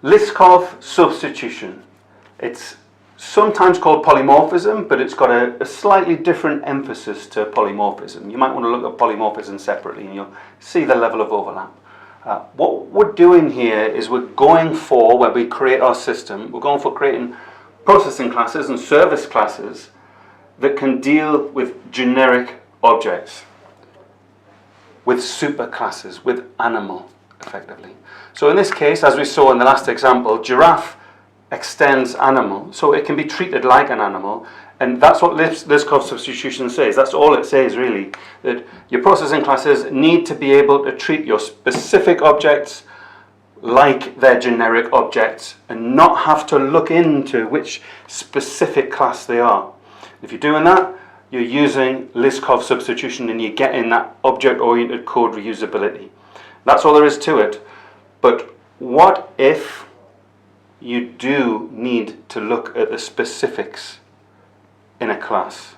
Liskov substitution. It's sometimes called polymorphism, but it's got a slightly different emphasis to polymorphism. You might want to look at polymorphism separately and you'll see the level of overlap. What we're doing here is we're going for, when we create our system, we're going for creating processing classes and service classes that can deal with generic objects, with superclasses, with animal, effectively. So in this case, as we saw in the last example, giraffe extends animal, so it can be treated like an animal, and that's what Liskov substitution says. That's all it says, really, that your processing classes need to be able to treat your specific objects like their generic objects and not have to look into which specific class they are. If you're doing that, you're using Liskov substitution and you're getting that object-oriented code reusability. That's all there is to it. But what if you do need to look at the specifics in a class?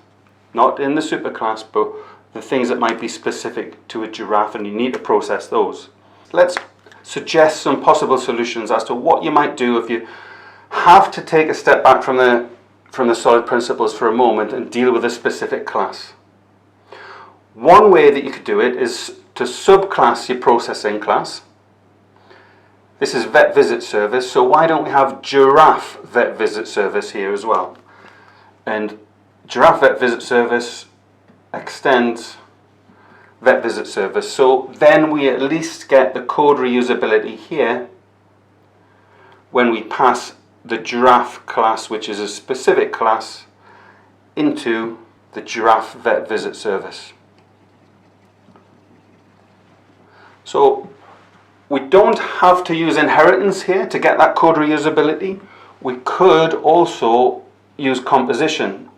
Not in the superclass, but the things that might be specific to a giraffe, and you need to process those. Let's suggest some possible solutions as to what you might do if you have to take a step back from the solid principles for a moment and deal with a specific class. One way that you could do it is to subclass your processing class. This is vet visit service, so why don't we have giraffe vet visit service here as well? And giraffe vet visit service extends vet visit service, so then we at least get the code reusability here when we pass the giraffe class, which is a specific class, into the giraffe vet visit service. So we don't have to use inheritance here to get that code reusability. We could also use composition,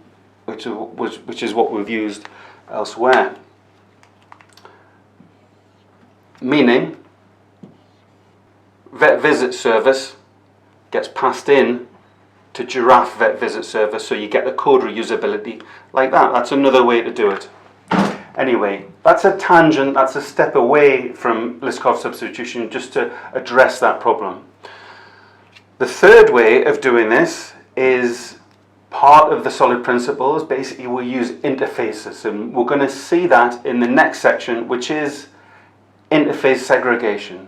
which is what we've used elsewhere. Meaning, vet visit service gets passed in to giraffe vet visit service, so you get the code reusability like that. That's another way to do it. Anyway, that's a tangent, that's a step away from Liskov substitution, just to address that problem. The third way of doing this is part of the solid principles. Basically, we'll use interfaces, and we're going to see that in the next section, which is interface segregation.